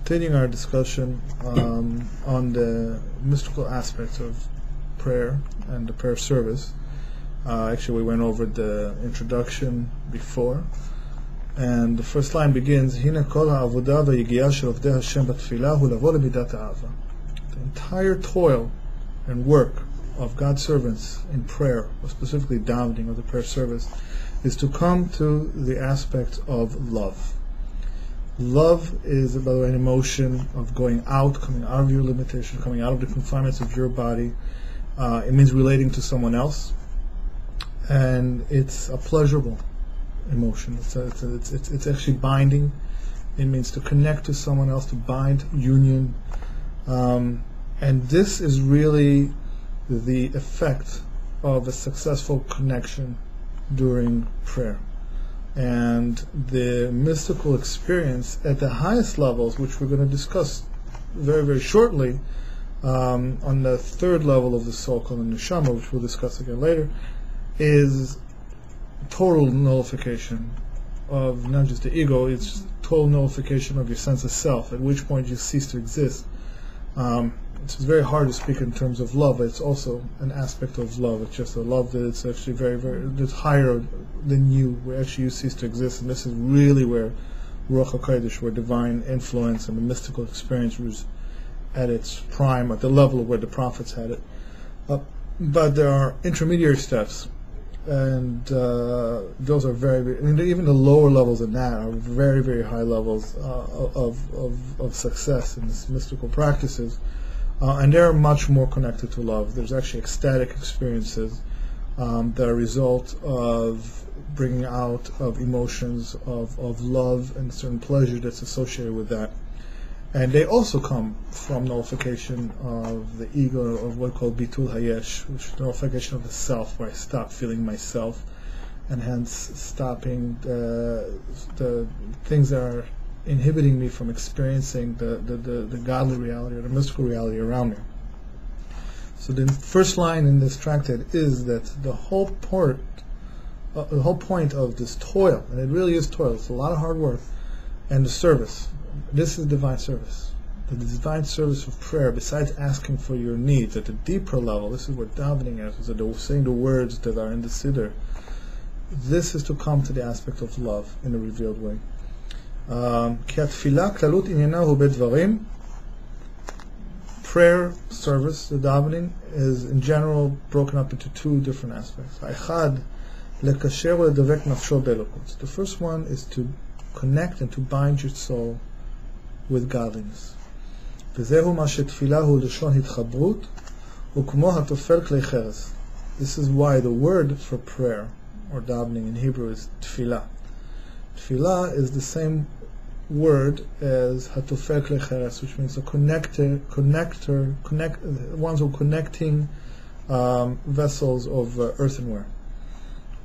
continuing our discussion on the mystical aspects of prayer and the prayer service. Actually, we went over the introduction before, and the first line begins, Hina kol ha'avodah v'yigiah shel avdei Hashem b'tfilah hu lavo lemidat ha'ava. The entire toil and work of God's servants in prayer, or specifically davening of the prayer service, is to come to the aspect of love. Love is, by the way, an emotion of going out, coming out of your limitation, coming out of the confinements of your body. It means relating to someone else, and it's a pleasurable emotion. It's actually binding. It means to connect to someone else, to bind, union, and this is really the effect of a successful connection during prayer. And the mystical experience at the highest levels, which we're going to discuss very, very shortly, on the third level of the soul called the neshama, which we'll discuss again later, is total nullification of not just the ego, it's total nullification of your sense of self, at which point you cease to exist. It's very hard to speak in terms of love, but it's also an aspect of love. It's just a love that it's actually very, very, it's higher than you, where actually you cease to exist. And this is really where Ruach HaKodesh, where divine influence and the mystical experience was at its prime, at the level of where the prophets had it. But there are intermediary steps, and those are very, very, I mean, even the lower levels than that are very, very high levels of success in these mystical practices. And they're much more connected to love. There's actually ecstatic experiences that are a result of bringing out of emotions of love and certain pleasure that's associated with that. And they also come from nullification of the ego, of what we call bitul hayesh, which is nullification of the self, where I stop feeling myself, and hence stopping the things that are inhibiting me from experiencing the godly reality or the mystical reality around me. So the first line in this tractate is that the whole point of this toil, and it really is toil, it's a lot of hard work, and the service. This is divine service. The divine service of prayer, besides asking for your needs at a deeper level, this is what davening is, saying the words that are in the Siddur. This is to come to the aspect of love in a revealed way. Prayer service, the davening, is in general broken up into two different aspects. The first one is to connect and to bind your soul with godliness. This is why the word for prayer or davening in Hebrew is tefillah. Tefillah is the same word as hatufel klei cheres, which means a connector, ones who are connecting vessels of earthenware,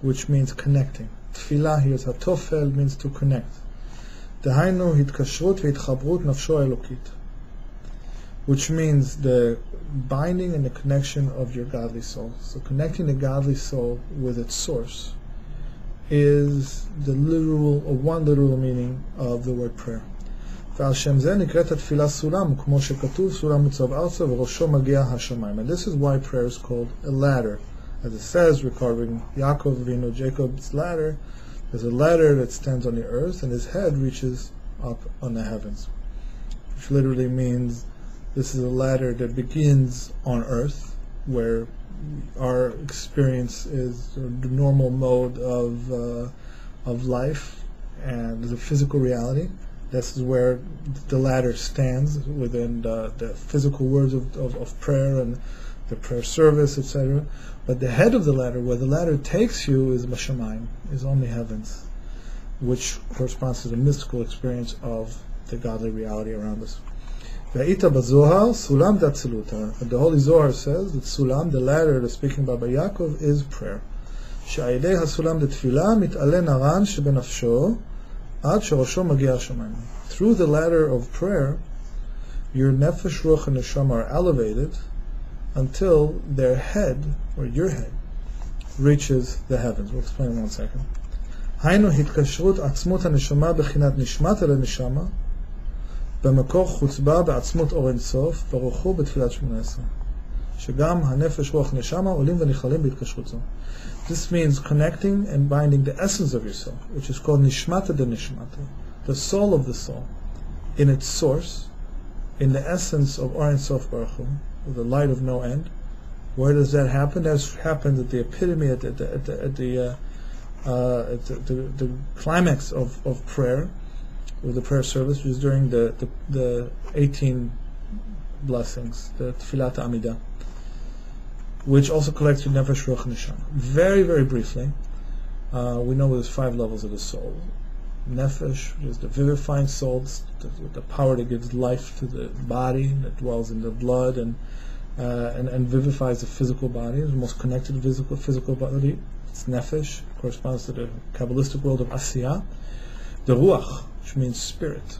which means connecting. Tefillah here is hatofel, means to connect. Dehainu hitkashrut ve'itchabrut nafsho elokit, which means the binding and the connection of your godly soul. So connecting the godly soul with its source is the literal, or one literal meaning of the word prayer. And this is why prayer is called a ladder. As it says, recording Yaakov Avinu, Jacob's ladder, there's a ladder that stands on the earth and his head reaches up on the heavens, which literally means this is a ladder that begins on earth, where our experience is the normal mode of life and the physical reality. This is where the ladder stands within the physical words of prayer and the prayer service, etc. But the head of the ladder, where the ladder takes you, is Mashamayim, is on the heavens, which corresponds to the mystical experience of the godly reality around us. Ve'ita b'zohar sulam datziluta. And the Holy Zohar says that sulam, the ladder that's speaking about by Yaakov, is prayer. She'ayidei hasulam detfilah mit'ale naran shebenafsho ad shorosho magia shamayim. Through the ladder of prayer, your nefesh, ruach, and neshama are elevated until their head, or your head, reaches the heavens. We'll explain in 1 second. Hainu hitkashrut atzmut haneshama bechinat nishmat el neshama במקור חוצבה בעצמות אור אין סוף, ברוך הוא בתפילת 18. שגם הנפש, רוח, נשמה עולים ונכללים בהתקשרות זו. This means connecting and binding the essence of your soul, which is called nishmata de nishmata, the soul of the soul, in its source, in the essence of Or Ein Sof Baruch Hu, the light of no end. Where does that happen? That's happened at the epitome, at the climax of prayer, with the prayer service, which is during the 18 blessings, the Tfilat Amidah, which also collects your nefesh, ruach, neshama. Very, very briefly, we know there's 5 levels of the soul. Nefesh, which is the vivifying soul, the power that gives life to the body, that dwells in the blood and vivifies the physical body, the most connected physical body. It's nefesh, corresponds to the Kabbalistic world of Asiyah. The ruach, which means spirit.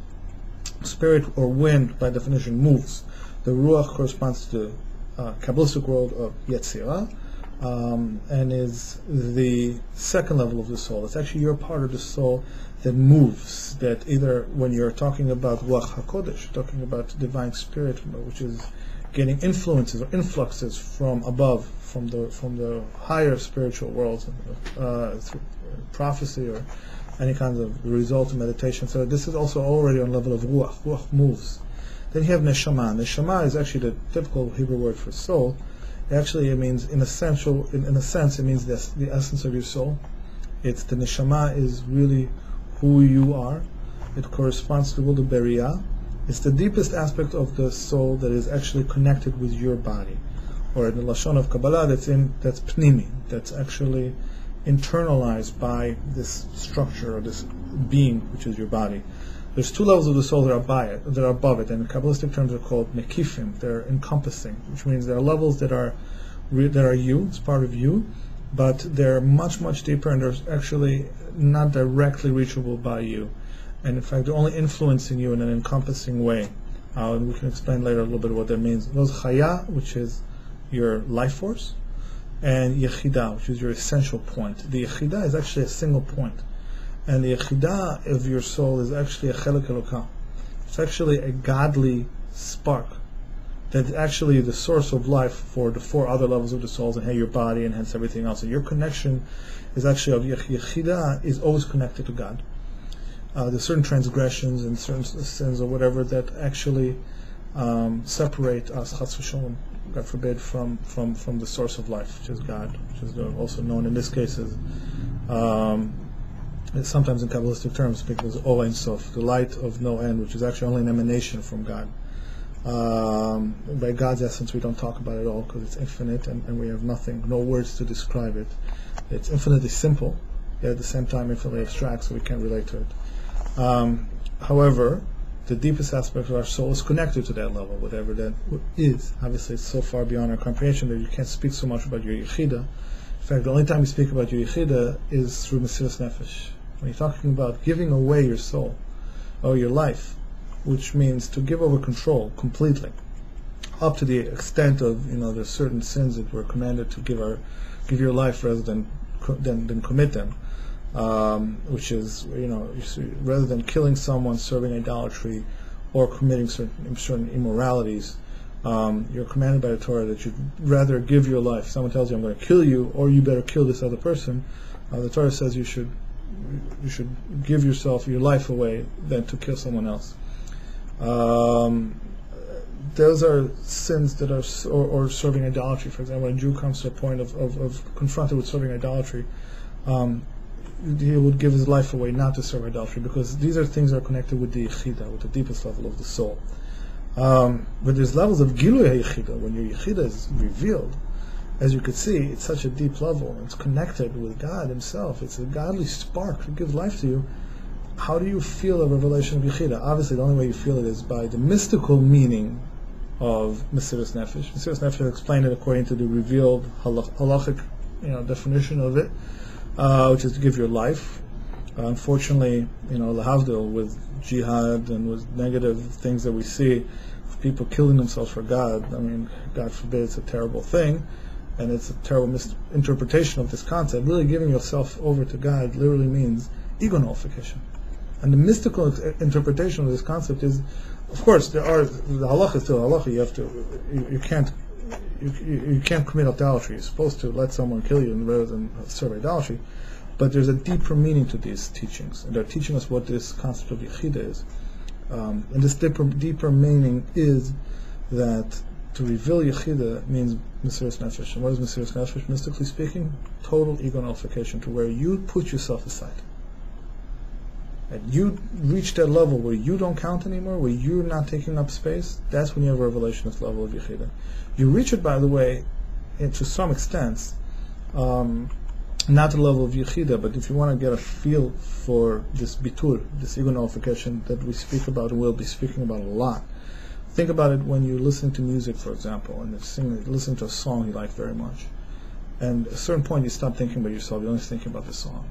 Spirit or wind, by definition, moves. The ruach corresponds to the Kabbalistic world of Yetzirah, and is the second level of the soul. It's actually your part of the soul that moves, that either when you're talking about Ruach HaKodesh, talking about divine spirit, which is getting influences or influxes from above, from the higher spiritual worlds, through prophecy or any kind of result of meditation. So this is also already on level of Ruach. Ruach moves. Then you have Neshama. Neshama is actually the typical Hebrew word for soul. Actually, it means, in a sense, it means the essence of your soul. It's the Neshama is really who you are. It corresponds to the world of Beriah. It's the deepest aspect of the soul that is actually connected with your body. Or in the Lashon of Kabbalah, that's Pnimi, that's actually internalized by this structure or this being, which is your body. There's 2 levels of the soul that are above it, and in Kabbalistic terms are called mekifim. They're encompassing, which means there are levels that are you, it's part of you, but they're much, much deeper, and they're actually not directly reachable by you. And in fact, they're only influencing you in an encompassing way. And we can explain later a little bit what that means. Those chaya, which is your life force, and yechida, which is your essential point. The yechida is actually a single point. And the yechida of your soul is actually a chelek elokah. It's actually a godly spark that's actually the source of life for the 4 other levels of the souls, and your body, and hence everything else. And your connection is actually of yechida is always connected to God. There's certain transgressions and certain sins or whatever that actually separate us, chas v'sholom, God forbid, from the source of life, which is God, which is also known in this case as sometimes in Kabbalistic terms, because Or Ein Sof, the light of no end, which is actually only an emanation from God. By God's essence, we don't talk about it all because it's infinite, and we have no words to describe it. It's infinitely simple, yet at the same time infinitely abstract, so we can't relate to it. However, the deepest aspect of our soul is connected to that level, whatever that is. Obviously, it's so far beyond our comprehension that you can't speak so much about your yechida. In fact, the only time you speak about your yechida is through Mesiras Nefesh. When you're talking about giving away your soul, or your life, which means to give over control completely, up to the extent of, there's certain sins that we're commanded to give your life rather than commit them, which is, rather than killing someone, serving idolatry, or committing certain immoralities, you're commanded by the Torah that you'd rather give your life. Someone tells you, I'm going to kill you, or you better kill this other person. The Torah says you should give your life away than to kill someone else. Those are sins that are, or serving idolatry. For example, when a Jew comes to a point of confronted with serving idolatry, he would give his life away not to serve idolatry, because these are things that are connected with the yechida, with the deepest level of the soul. But there's levels of gilui yechida. When your yechida is revealed, as you could see, it's such a deep level. It's connected with God Himself. It's a godly spark that gives life to you. How do you feel a revelation of Yechida? Obviously, the only way you feel it is by the mystical meaning of Mesiras Nefesh. Mesiras Nefesh explained it according to the revealed halachic definition of it, which is to give your life. Unfortunately, lahavdil, with jihad and with negative things that we see, people killing themselves for God. I mean, God forbid, it's a terrible thing, and it's a terrible misinterpretation of this concept. Really giving yourself over to God literally means ego nullification. And the mystical interpretation of this concept is, of course, the halacha is still halacha. You can't commit idolatry. You're supposed to let someone kill you rather than serve idolatry. But there's a deeper meaning to these teachings, and they're teaching us what this concept of yichida is. And this deeper meaning is that to reveal yichida means mesiras nefesh. And what is mesiras nefesh, mystically speaking? Total ego nullification, to where you put yourself aside. And you reach that level where you don't count anymore, where you're not taking up space. That's when you have a revelation of the level of yichida. You reach it, by the way, to some extent, not the level of yichida, but if you want to get a feel for this bitur, this ego nullification that we speak about and will be speaking about a lot, think about it when you listen to music, for example, and listen to a song you like very much. And at a certain point you stop thinking about yourself, you're only thinking about the song.